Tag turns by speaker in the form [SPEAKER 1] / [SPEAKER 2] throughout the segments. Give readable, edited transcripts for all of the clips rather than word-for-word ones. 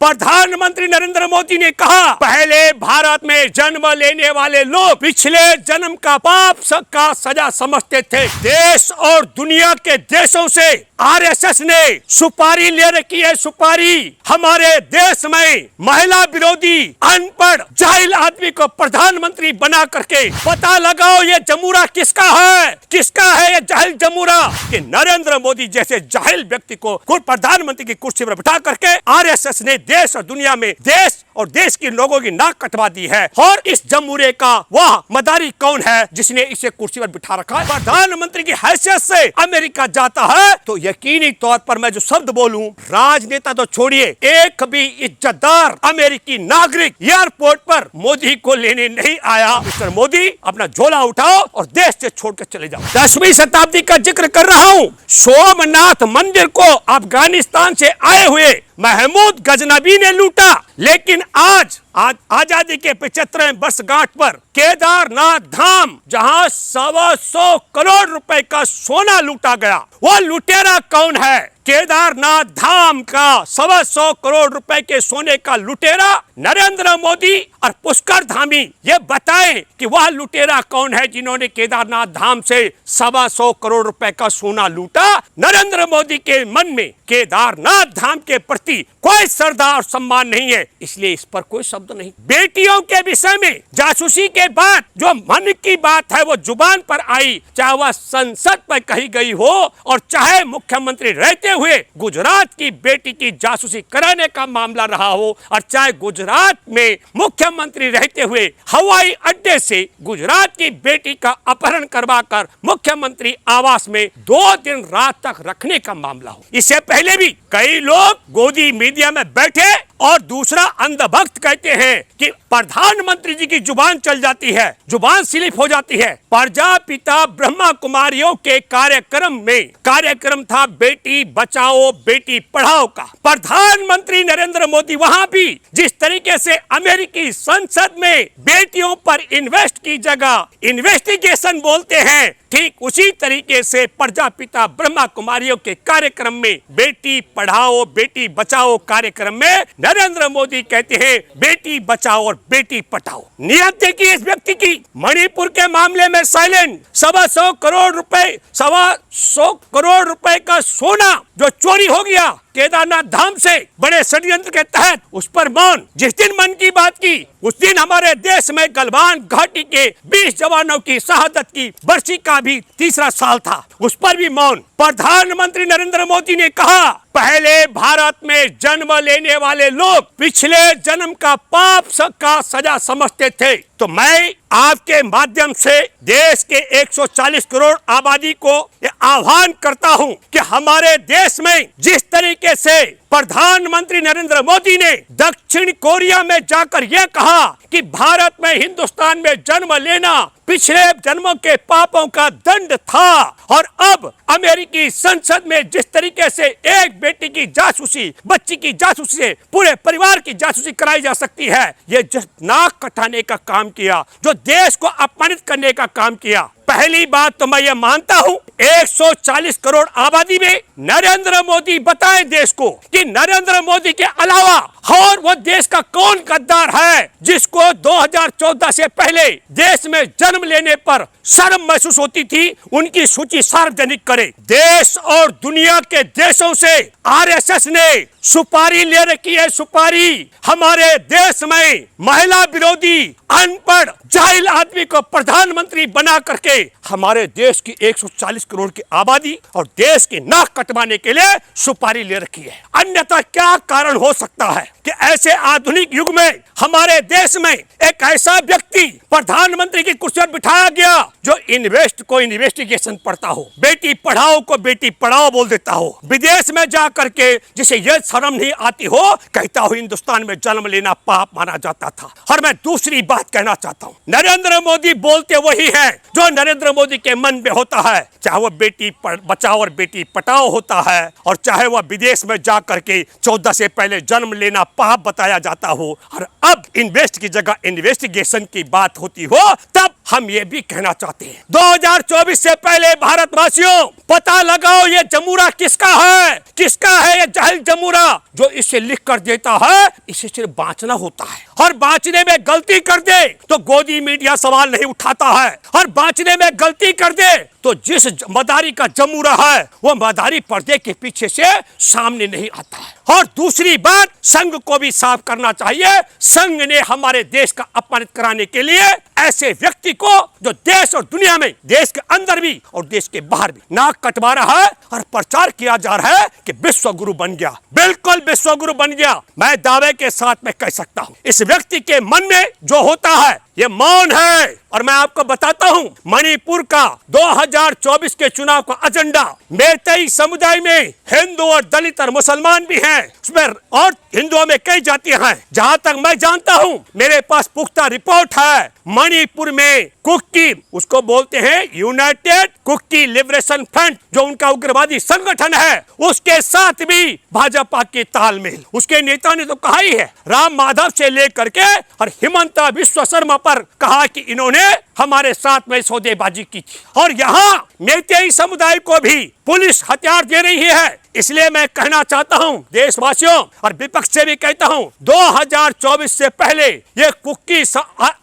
[SPEAKER 1] प्रधानमंत्री नरेंद्र मोदी ने कहा, पहले भारत में जन्म लेने वाले लोग पिछले जन्म का पाप का सजा समझते थे। देश और दुनिया के देशों से आरएसएस ने सुपारी ले रखी है। सुपारी हमारे देश में महिला विरोधी अनपढ़ जाहिल आदमी को प्रधानमंत्री बना करके पता लगाओ ये जमूरा किसका है, किसका है ये जाहिल जमूरा। कि नरेंद्र मोदी जैसे जाहिल व्यक्ति को प्रधानमंत्री की कुर्सी पर बिठा करके आरएसएस ने देश और दुनिया में देश के लोगों की नाक कटवा दी है। और इस जमूरे का वह मदारी कौन है जिसने इसे कुर्सी पर बिठा रखा है। प्रधानमंत्री की हैसियत से अमेरिका जाता है तो यकीनी तौर पर मैं जो शब्द बोलूं, राजनेता तो छोड़िए, एक भी इज्जतदार अमेरिकी नागरिक एयरपोर्ट पर मोदी को लेने नहीं आया। मिस्टर मोदी अपना झोला उठाओ और देश से छोड़कर चले जाओ। 10वीं शताब्दी का जिक्र कर रहा हूँ। सोमनाथ मंदिर को अफगानिस्तान से आए हुए महमूद गजनबी ने लूटा, लेकिन आज आजादी के 75वें वर्षगांठ पर केदारनाथ धाम जहां 125 करोड़ रुपए का सोना लूटा गया, वो लुटेरा कौन है? केदारनाथ धाम का 125 करोड़ रुपए के सोने का लुटेरा नरेंद्र मोदी और पुष्कर धामी। ये बताएं कि वह लुटेरा कौन है जिन्होंने केदारनाथ धाम से 125 करोड़ रुपए का सोना लूटा। नरेंद्र मोदी के मन में केदारनाथ धाम के प्रति कोई श्रद्धा और सम्मान नहीं है, इसलिए इस पर कोई शब्द नहीं। बेटियों के विषय में जासूसी के बाद जो मन की बात है वो जुबान पर आई, चाहे वह संसद पर कही गई हो और चाहे मुख्यमंत्री रहते हुए गुजरात की बेटी की जासूसी कराने का मामला रहा हो, और चाहे गुजरात में मुख्यमंत्री रहते हुए हवाई अड्डे से गुजरात की बेटी का अपहरण करवाकर मुख्यमंत्री आवास में 2 दिन रात तक रखने का मामला हो। इससे पहले भी कई लोग गोदी मीडिया में बैठे और दूसरा अंधभक्त कहते हैं कि प्रधानमंत्री जी की जुबान चल जाती है, जुबान स्लिप हो जाती है। प्रजापिता ब्रह्मा कुमारियों के कार्यक्रम था बेटी बचाओ बेटी पढ़ाओ का। प्रधानमंत्री नरेंद्र मोदी वहां भी जिस तरीके से अमेरिकी संसद में बेटियों पर इन्वेस्ट की जगह इन्वेस्टिगेशन बोलते हैं, ठीक उसी तरीके से प्रजापिता ब्रह्मा कुमारियों के कार्यक्रम में बेटी पढ़ाओ बेटी बचाओ कार्यक्रम में नरेंद्र मोदी कहते हैं बेटी बचाओ और बेटी पढ़ाओ। नियत देखिए इस व्यक्ति की, मणिपुर के मामले में साइलेंट, 125 करोड़ रुपए का सोना जो चोरी हो गया केदारनाथ धाम से बड़े षड्यंत्र के तहत, उस पर मौन। जिस दिन मन की बात की उस दिन हमारे देश में गलवान घाटी के 20 जवानों की शहादत की बरसी का भी 3रा साल था, उस पर भी मौन। प्रधानमंत्री नरेंद्र मोदी ने कहा, पहले भारत में जन्म लेने वाले लोग पिछले जन्म का पाप का सजा समझते थे। तो मैं आपके माध्यम से देश के 140 करोड़ आबादी को आह्वान करता हूं कि हमारे देश में जिस तरीके से प्रधानमंत्री नरेंद्र मोदी ने दक्षिण कोरिया में जाकर यह कहा कि भारत में हिंदुस्तान में जन्म लेना पिछले जन्मों के पापों का दंड था, और अब अमेरिकी संसद में जिस तरीके से एक बेटी की जासूसी, बच्ची की जासूसी से पूरे परिवार की जासूसी कराई जा सकती है, ये नाक कटाने का काम किया, जो देश को अपमानित करने का काम किया। पहली बात तो मैं ये मानता हूं 140 करोड़ आबादी में नरेंद्र मोदी बताए देश को कि नरेंद्र मोदी के अलावा और वो देश का कौन गद्दार है जिसको 2014 से पहले देश में जन्म लेने पर शर्म महसूस होती थी, उनकी सूची सार्वजनिक करे। देश और दुनिया के देशों से आरएसएस ने सुपारी ले रखी है। सुपारी हमारे देश में महिला विरोधी अनपढ़ जाहिल आदमी को प्रधानमंत्री बना करके हमारे देश की 140 करोड़ की आबादी और देश की नाक कटवाने के लिए सुपारी ले रखी है। अन्यथा क्या कारण हो सकता है कि ऐसे आधुनिक युग में हमारे देश में एक ऐसा व्यक्ति प्रधानमंत्री की कुर्सी पर बिठाया गया जो इन्वेस्ट को इन्वेस्टिगेशन पढ़ता हो, बेटी पढ़ाओ को बेटी पढ़ाओ बोल देता हो, विदेश में जा करके जिसे यह शर्म नहीं आती हो कहता हो हिंदुस्तान में जन्म लेना पाप माना जाता था। और मैं दूसरी बात कहना चाहता हूँ, नरेंद्र मोदी बोलते वही है जो नरेंद्र मोदी के मन में होता है, चाहे वह बेटी बचाओ और बेटी पढ़ाओ होता है और चाहे वह विदेश में जा करके 14 से पहले जन्म लेना पाप बताया जाता हो, और अब इन्वेस्ट की जगह इन्वेस्टिगेशन की बात होती हो, तब हम ये भी कहना चाहते हैं 2024 से पहले भारतवासियों पता लगाओ ये जमूरा किसका है ये जाहिल जमूरा जो इसे लिख कर देता है। इसे सिर्फ बांचना होता है और बांचने में गलती कर दे तो गोदी मीडिया सवाल नहीं उठाता है और बांचने में गलती कर दे तो जिस मदारी का जमूरा है वो मदारी पर्दे के पीछे से सामने नहीं आता है। और दूसरी बात संघ को भी साफ करना चाहिए। संघ ने हमारे देश का अपमानित कराने के लिए ऐसे व्यक्ति को जो देश और दुनिया में देश के अंदर भी और देश के बाहर भी नाक कटवा रहा है और प्रचार किया जा रहा है कि विश्व गुरु बन गया। बिल्कुल विश्व गुरु बन गया। मैं दावे के साथ मैं कह सकता हूँ इस व्यक्ति के मन में जो होता है ये मौन है। और मैं आपको बताता हूं मणिपुर का 2024 के चुनाव का एजेंडा मेइतेई समुदाय में हिंदू और दलित और मुसलमान भी हैं उसमें और हिंदुओं में कई जातियां हैं। जहां तक मैं जानता हूं मेरे पास पुख्ता रिपोर्ट है मणिपुर में कुकी उसको बोलते हैं यूनाइटेड कुकी लिबरेशन फ्रंट जो उनका उग्रवादी संगठन है उसके साथ भी भाजपा के तालमेल। उसके नेता ने तो कहा ही है राम माधव से लेकर के और हिमंता विश्व शर्मा पर कहा कि इन्होंने हमारे साथ में सौदेबाजी की थी। और यहाँ मेइतेई समुदाय को भी पुलिस हथियार दे रही है। इसलिए मैं कहना चाहता हूं देशवासियों और विपक्ष से भी कहता हूं 2024 से पहले ये कुकी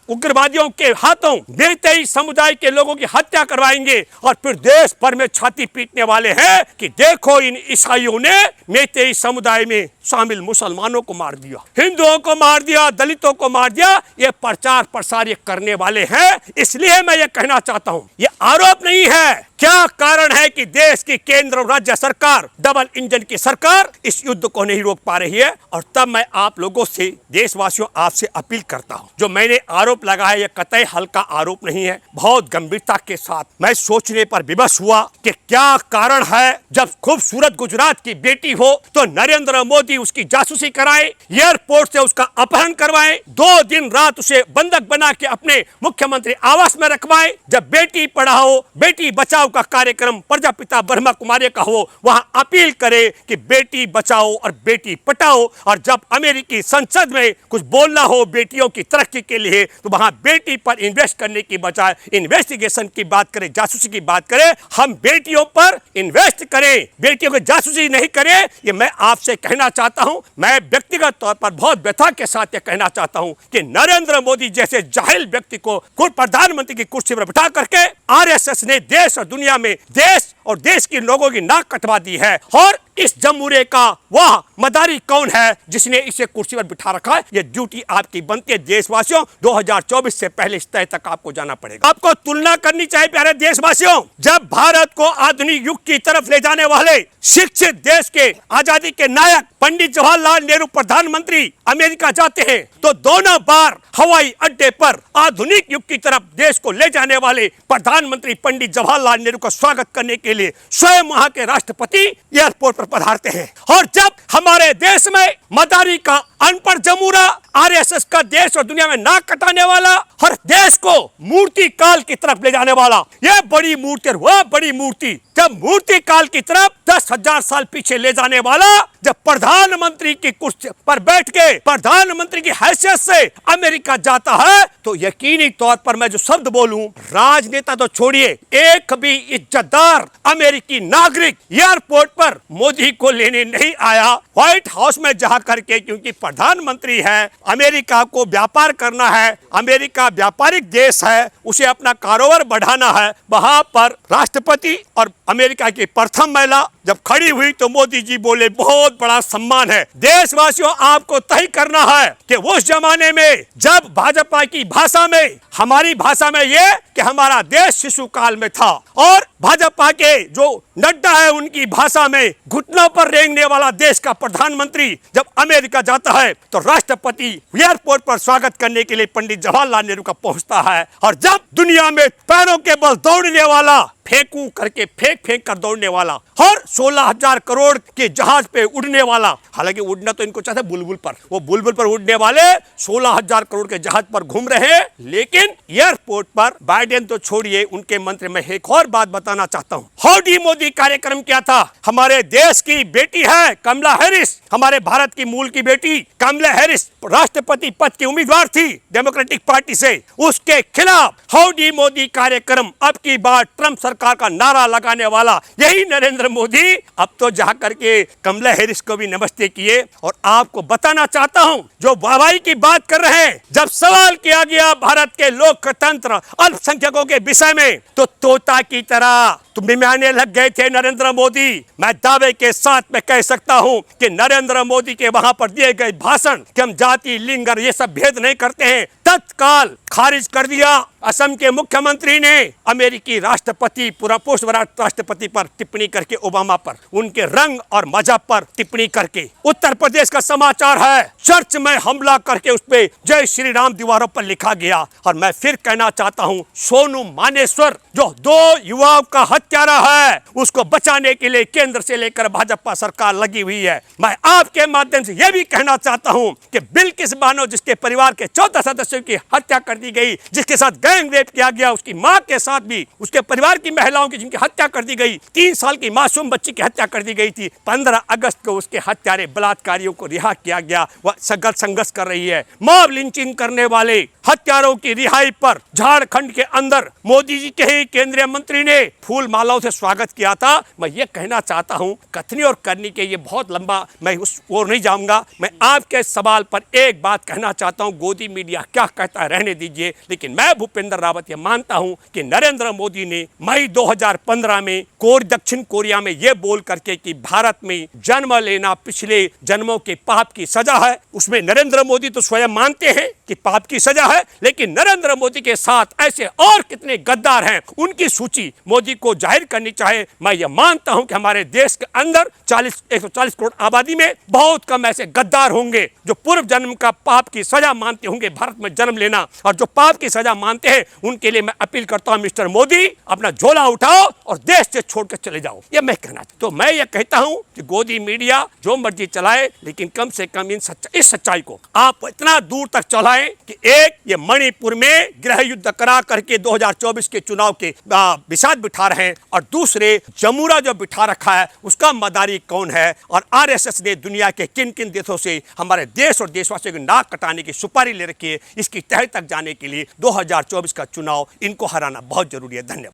[SPEAKER 1] उग्रवादियों के हाथों मेइतेई समुदाय के लोगों की हत्या करवाएंगे और फिर देश भर में छाती पीटने वाले हैं कि देखो इन ईसाइयों ने मेइतेई समुदाय में शामिल मुसलमानों को मार दिया, हिंदुओं को मार दिया, दलितों को मार दिया। ये प्रचार प्रसार ये करने वाले हैं। इसलिए मैं ये कहना चाहता हूं ये आरोप नहीं है। क्या कारण है कि देश की केंद्र और राज्य सरकार डबल इंजन की सरकार इस युद्ध को नहीं रोक पा रही है। और तब मैं आप लोगों से देशवासियों आपसे अपील करता हूं जो मैंने आरोप लगाया यह कतई हल्का आरोप नहीं है। बहुत गंभीरता के साथ मैं सोचने पर विवश हुआ कि क्या कारण है जब खूबसूरत गुजरात की बेटी हो तो नरेंद्र मोदी उसकी जासूसी कराए, एयरपोर्ट से उसका अपहरण करवाए, 2 दिन रात उसे बंधक बना के अपने मुख्यमंत्री आवास में रखवाए। जब बेटी पढ़ाओ बेटी बचाओ का कार्यक्रम प्रजापिता ब्रह्मा कुमारी का हो वहां अपील करे कि बेटी बचाओ और बेटी पढ़ाओ। और जब अमेरिकी संसद में कुछ बोलना हो बेटियों की तरक्की के लिए तो वहां बेटी पर इन्वेस्ट करने की बजाय इन्वेस्टिगेशन की बात करें, जासूसी की बात करें। हम बेटियों पर इन्वेस्ट करें, बेटियों की जासूसी नहीं करें। ये मैं आपसे कहना चाहता हूं। मैं व्यक्तिगत तौर पर बहुत व्यथा के साथ ये कहना चाहता हूं कि नरेंद्र मोदी जैसे जाहिल व्यक्ति को प्रधानमंत्री की कुर्सी पर बिठा करके आरएसएस ने देश और दुनिया में देश और देश के लोगों की नाक कटवा दी है। और इस जमूरे का वह मदारी कौन है जिसने इसे कुर्सी पर बिठा रखा है। ये ड्यूटी आपकी बनती है देशवासियों। 2024 से पहले इस तय तक आपको जाना पड़ेगा। आपको तुलना करनी चाहिए प्यारे देशवासियों। जब भारत को आधुनिक युग की तरफ ले जाने वाले शिक्षित देश के आजादी के नायक पंडित जवाहरलाल नेहरू प्रधानमंत्री अमेरिका जाते हैं तो दोनों बार हवाई अड्डे पर आधुनिक युग की तरफ देश को ले जाने वाले प्रधानमंत्री पंडित जवाहरलाल नेहरू का स्वागत करने के लिए स्वयं वहां के राष्ट्रपति एयरपोर्ट पर पधारते हैं। और जब हमारे देश में मदारी का अनपढ़ जमूरा आरएसएस का देश और दुनिया में नाक कटाने वाला हर देश को मूर्ति काल की तरफ ले जाने वाला यह बड़ी मूर्ति और वह बड़ी मूर्ति जब मूर्ति काल की तरफ 10,000 साल पीछे ले जाने वाला जब प्रधानमंत्री की कुर्सी पर बैठ के प्रधानमंत्री की हैसियत से अमेरिका जाता है तो यकीनी तौर पर मैं जो शब्द बोलूं राजनेता तो छोड़िए एक भी इज्जतदार अमेरिकी नागरिक एयरपोर्ट पर मोदी को लेने नहीं आया व्हाइट हाउस में जा करके, क्योंकि प्रधानमंत्री है, अमेरिका को व्यापार करना है, अमेरिका व्यापारिक देश है, उसे अपना कारोबार बढ़ाना है। वहां पर राष्ट्रपति और अमेरिका की प्रथम महिला जब खड़ी हुई तो मोदी जी बोले बहुत बड़ा सम्मान है। देशवासियों आपको तय करना है कि उस जमाने में जब भाजपा की भाषा में हमारी भाषा में ये कि हमारा देश शिशु काल में था और भाजपा के जो नड्डा है उनकी भाषा में घुटनों पर रेंगने वाला देश का प्रधानमंत्री जब अमेरिका जाता है तो राष्ट्रपति एयरपोर्ट पर स्वागत करने के लिए पंडित जवाहरलाल नेहरू का पहुंचता है। और जब दुनिया में पैरों के बल दौड़ने वाला फेंकू करके फेंक कर दौड़ने वाला और 16,000 करोड़ के जहाज पे उड़ने वाला, हालांकि उड़ना तो इनको चाहते बुलबुल पर, वो बुलबुल पर उड़ने वाले 16,000 करोड़ के जहाज पर घूम रहे हैं। लेकिन एयरपोर्ट पर बाइडेन तो छोड़िए, उनके मंत्री, मैं एक और बात बताना चाहता हूं। हाउडी मोदी कार्यक्रम क्या था? हमारे देश की बेटी है कमला हैरिस, हमारे भारत की मूल की बेटी कमला हैरिस राष्ट्रपति पद की उम्मीदवार थी डेमोक्रेटिक पार्टी से, उसके खिलाफ हाउडी मोदी कार्यक्रम, अब की बार ट्रंप सरकार का नारा लगाने वाला यही नरेंद्र मोदी अब तो जाकर के कमला हैरिस को भी नमस्ते किए। और आपको बताना चाहता हूं, जो वाहवाही की बात कर रहे हैं, जब सवाल किया गया भारत के लोकतंत्र अल्पसंख्यकों के विषय में, तो तोता की तरह मिमियाने लग गए थे नरेंद्र मोदी। मैं दावे के साथ में कह सकता हूं कि नरेंद्र मोदी के वहां पर दिए गए भाषण कि हम जाति, लिंग और ये सब भेद नहीं करते हैं, तत्काल खारिज कर दिया। असम के मुख्यमंत्री ने अमेरिकी राष्ट्रपति, पूरा पोस्ट राष्ट्रपति पर टिप्पणी करके, ओबामा पर, उनके रंग और मजहब पर टिप्पणी करके। उत्तर प्रदेश का समाचार है, चर्च में हमला करके उस पे जय श्री राम दीवारों पर लिखा गया। और मैं फिर कहना चाहता हूं, सोनू मानेश्वर जो 2 युवाओं का हत्यारा है, उसको बचाने के लिए केंद्र से लेकर भाजपा सरकार लगी हुई है। मैं आपके माध्यम से यह भी कहना चाहता हूं कि बिल्किस बानो, जिसके परिवार के 14 सदस्यों की हत्या कर दी गई, जिसके साथ गैंग रेप किया गया, उसकी मां के साथ भी, उसके परिवार की महिलाओं की जिनकी हत्या कर दी गई, 3 साल की मासूम बच्ची की हत्या कर दी गई थी, 15 अगस्त को उसके हत्यारे बलात्कारियों को रिहा किया गया। वह संघर्ष कर रही है। मॉब लिंचिंग करने वाले हत्यारों की रिहाई पर झारखंड के अंदर मोदी जी के ही केंद्रीय मंत्री ने फूल मालाओं से स्वागत किया था। मैं ये कहना चाहता हूं, कथनी और करनी के ये बहुत लंबा, मैं उस ओर नहीं जाऊंगा। मैं आपके सवाल पर एक बात कहना चाहता हूं, गोदी मीडिया क्या कहता है रहने दीजिए, लेकिन मैं भूपेंद्र रावत ये मानता हूं कि नरेंद्र मोदी ने मई 2015 में दक्षिण कोरिया में ये बोल करके कि भारत में जन्म लेना पिछले जन्मों के पाप की सजा है, उसमें नरेंद्र मोदी तो स्वयं मानते हैं कि पाप की सजा है, लेकिन नरेंद्र मोदी के साथ ऐसे और कितने गद्दार हैं, उनकी सूची मोदी को जाहिर करनी चाहिए। मैं ये मानता हूं कि हमारे देश के अंदर 140 करोड़ आबादी में बहुत कम ऐसे गद्दार होंगे जो पूर्व जन्म का पाप की सजा मानते होंगे भारत में जन्म लेना, और जो पाप की सजा मानते हैं उनके लिए मैं अपील करता हूं, मिस्टर मोदी अपना झोला उठाओ और देश से छोड़कर चले जाओ। ये मैं कहना चाहता हूं। तो मैं ये कहता हूं कि गोदी मीडिया जो मर्जी चलाए, लेकिन कम से कम इस सच्चाई को आप इतना दूर तक चलाएं कि एक, ये मणिपुर में गृह युद्ध करा करके 2024 के चुनाव के विषाद बिठा रहे हैं, और दूसरे जमुरा जो बिठा रखा है उसका मदारी कौन है, और आरएसएस ने दुनिया के किन किन देशों से हमारे देश और देशवासियों की नाक कटाने की सुपारी ले रखी है। इसकी तह तक जाने के लिए 2024 का चुनाव इनको हराना बहुत जरूरी है। धन्यवाद।